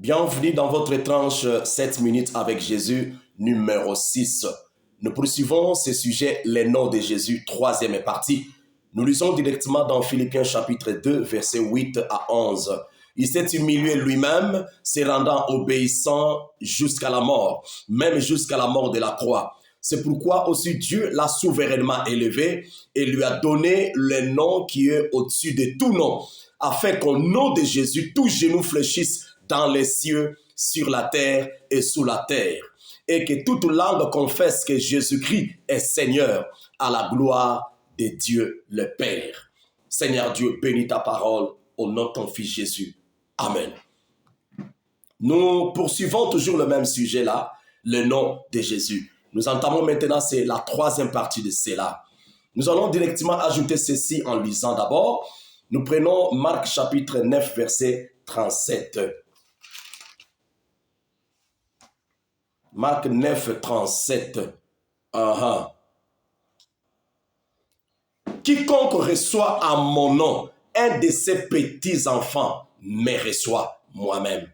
Bienvenue dans votre tranche 7 minutes avec Jésus, numéro 6. Nous poursuivons ce sujet, les noms de Jésus, troisième partie. Nous lisons directement dans Philippiens chapitre 2, versets 8 à 11. Il s'est humilié lui-même, se rendant obéissant jusqu'à la mort, même jusqu'à la mort de la croix. C'est pourquoi aussi Dieu l'a souverainement élevé et lui a donné le nom qui est au-dessus de tout nom, afin qu'au nom de Jésus, tout genou fléchisse dans les cieux, sur la terre et sous la terre, et que toute langue confesse que Jésus-Christ est Seigneur, à la gloire de Dieu le Père. Seigneur Dieu, bénis ta parole au nom de ton Fils Jésus. Amen. Nous poursuivons toujours le même sujet là, le nom de Jésus. Nous entamons maintenant, c'est la troisième partie de cela. Nous allons directement ajouter ceci en lisant d'abord. Nous prenons Marc chapitre 9, verset 37. Marc 9, 37. Quiconque reçoit à mon nom un de ces petits-enfants me reçoit moi-même.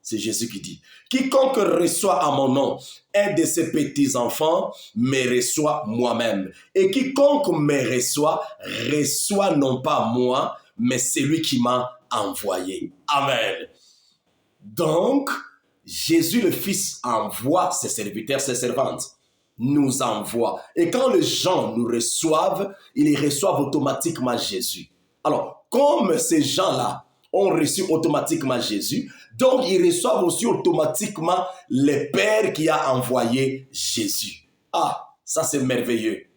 C'est Jésus qui dit. Quiconque reçoit à mon nom un de ces petits-enfants me reçoit moi-même. Et quiconque me reçoit non pas moi, mais celui qui m'a envoyé. Amen. Donc, Jésus le Fils envoie ses serviteurs, ses servantes, nous envoie. Et quand les gens nous reçoivent, ils reçoivent automatiquement Jésus. Alors, comme ces gens-là ont reçu automatiquement Jésus, donc ils reçoivent aussi automatiquement le Père qui a envoyé Jésus. Ah, ça c'est merveilleux.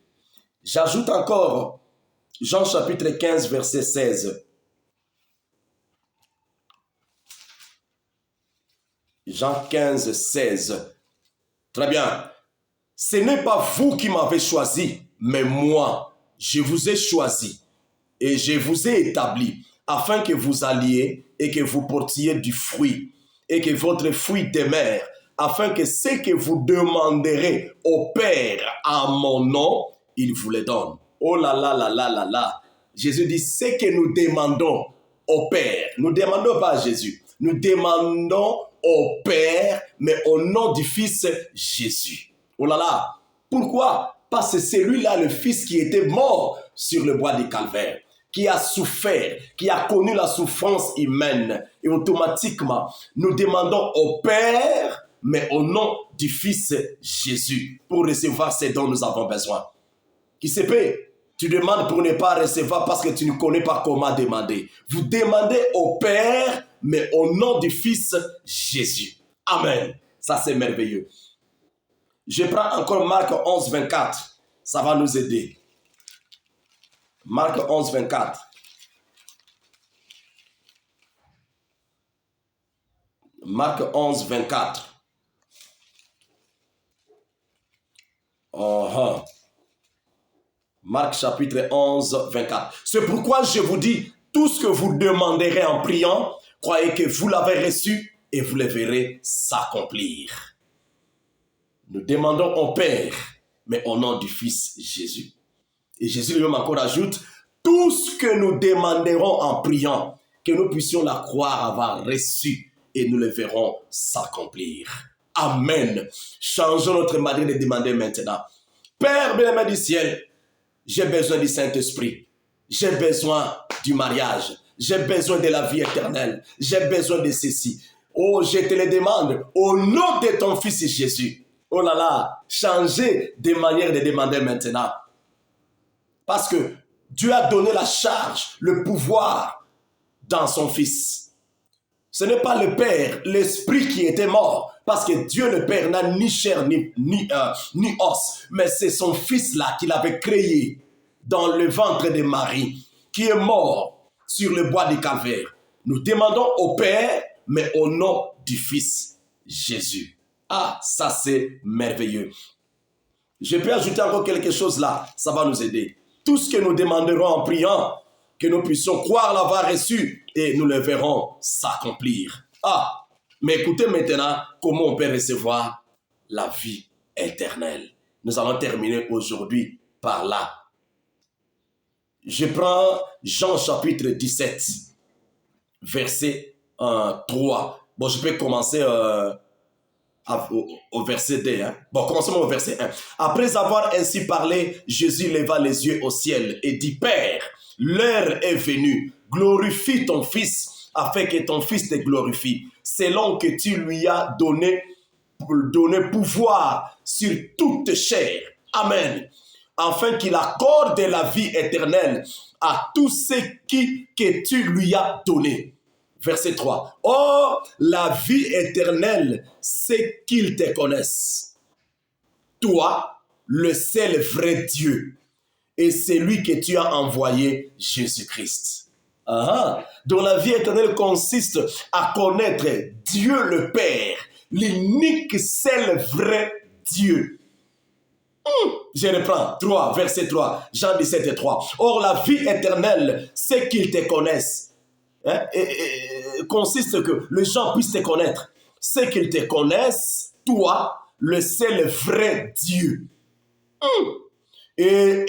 J'ajoute encore Jean chapitre 15, verset 16. Jean 15, 16. Très bien. Ce n'est pas vous qui m'avez choisi, mais moi, je vous ai choisi et je vous ai établi afin que vous alliez et que vous portiez du fruit et que votre fruit demeure, afin que ce que vous demanderez au Père en mon nom, il vous le donne. Oh là là là là là là. Jésus dit, ce que nous demandons au Père, nous ne demandons pas à Jésus, nous demandons au Père, mais au nom du Fils Jésus. Oh là là, pourquoi? Parce que c'est celui-là, le Fils qui était mort sur le bois du Calvaire, qui a souffert, qui a connu la souffrance humaine. Et automatiquement, nous demandons au Père, mais au nom du Fils Jésus, pour recevoir ce dont nous avons besoin. Qui se peut? Tu demandes pour ne pas recevoir parce que tu ne connais pas comment demander. Vous demandez au Père, mais au nom du Fils Jésus. Amen. Ça, c'est merveilleux. Je prends encore Marc 11, 24. Ça va nous aider. Marc 11, 24. Marc 11, 24. Marc chapitre 11, 24. C'est pourquoi je vous dis, tout ce que vous demanderez en priant, croyez que vous l'avez reçu et vous le verrez s'accomplir. Nous demandons au Père, mais au nom du Fils Jésus. Et Jésus lui-même encore ajoute, tout ce que nous demanderons en priant, que nous puissions la croire avoir reçu et nous le verrons s'accomplir. Amen. Changeons notre manière de demander maintenant. Père bien-aimé du ciel, j'ai besoin du Saint-Esprit. J'ai besoin du mariage. J'ai besoin de la vie éternelle. J'ai besoin de ceci. Oh, je te le demande au nom de ton Fils Jésus. Oh là là, changez de manière de demander maintenant. Parce que Dieu a donné la charge, le pouvoir dans son Fils. Ce n'est pas le Père, l'Esprit qui était mort. Parce que Dieu le Père n'a ni chair ni os. Mais c'est son Fils là qu'il avait créé dans le ventre de Marie, qui est mort sur le bois du Calvaire. Nous demandons au Père, mais au nom du Fils Jésus. Ah, ça c'est merveilleux. Je peux ajouter encore quelque chose là, ça va nous aider. Tout ce que nous demanderons en priant, que nous puissions croire l'avoir reçu et nous le verrons s'accomplir. Ah, mais écoutez maintenant comment on peut recevoir la vie éternelle. Nous allons terminer aujourd'hui par là. Je prends Jean chapitre 17, verset 3. Bon, je peux commencer au verset 2. Hein. Bon, commençons au verset 1. Après avoir ainsi parlé, Jésus leva les yeux au ciel et dit, Père, l'heure est venue, glorifie ton Fils, afin que ton Fils te glorifie, selon que tu lui as donné pouvoir sur toute chair. Amen. Afin qu'il accorde la vie éternelle à tous ceux que tu lui as donné. Verset 3. Or, la vie éternelle, c'est qu'ils te connaissent. Toi, le seul vrai Dieu, et celui que tu as envoyé, Jésus-Christ. Donc la vie éternelle consiste à connaître Dieu le Père, l'unique seul vrai Dieu. Je reprends, 3, verset 3, Jean 17 et 3. Or la vie éternelle, c'est qu'ils te connaissent. Consiste que les gens puissent te connaître. C'est qu'ils te connaissent, toi, le seul vrai Dieu. Et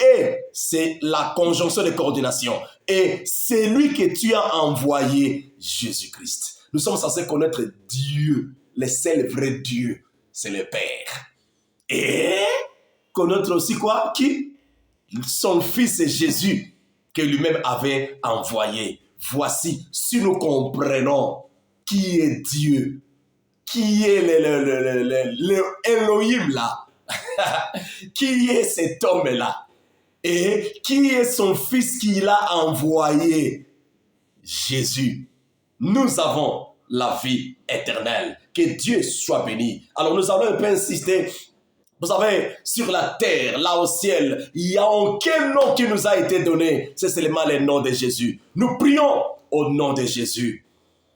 c'est la conjonction de coordination. Et c'est lui que tu as envoyé, Jésus-Christ. Nous sommes censés connaître Dieu, le seul vrai Dieu, c'est le Père. Et connaître aussi quoi? Qui? Son Fils Jésus, que lui-même avait envoyé. Voici, si nous comprenons qui est Dieu, qui est le Elohim là, qui est cet homme-là, et qui est son Fils qu'il a envoyé, Jésus, nous avons la vie éternelle. Que Dieu soit béni. Alors nous allons un peu insister. Vous savez, sur la terre, là au ciel, il n'y a aucun nom qui nous a été donné. C'est seulement le nom de Jésus. Nous prions au nom de Jésus.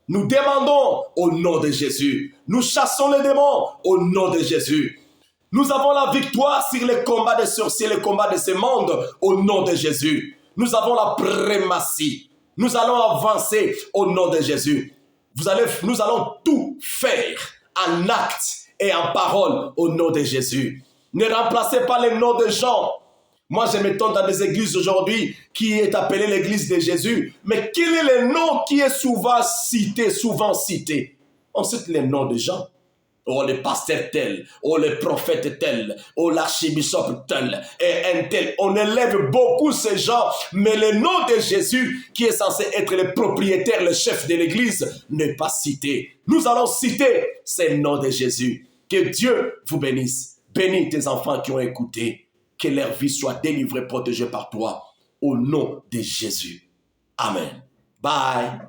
Nous demandons au nom de Jésus. Nous chassons les démons au nom de Jésus. Nous avons la victoire sur les combats des sorciers, les combats de ce monde au nom de Jésus. Nous avons la primatie. Nous allons avancer au nom de Jésus. Nous allons tout faire en acte et en parole au nom de Jésus. Ne remplacez pas les noms de gens. Moi, je m'étonne dans des églises aujourd'hui qui est appelée l'église de Jésus. Mais quel est le nom qui est souvent cité? On cite les noms de gens. Oh, le pasteur tel, oh, le prophète tel, oh, l'archibishop tel, et un tel. On élève beaucoup ces gens, mais le nom de Jésus, qui est censé être le propriétaire, le chef de l'église, n'est pas cité. Nous allons citer ce nom de Jésus. Que Dieu vous bénisse. Bénis tes enfants qui ont écouté. Que leur vie soit délivrée, protégée par toi. Au nom de Jésus. Amen. Bye.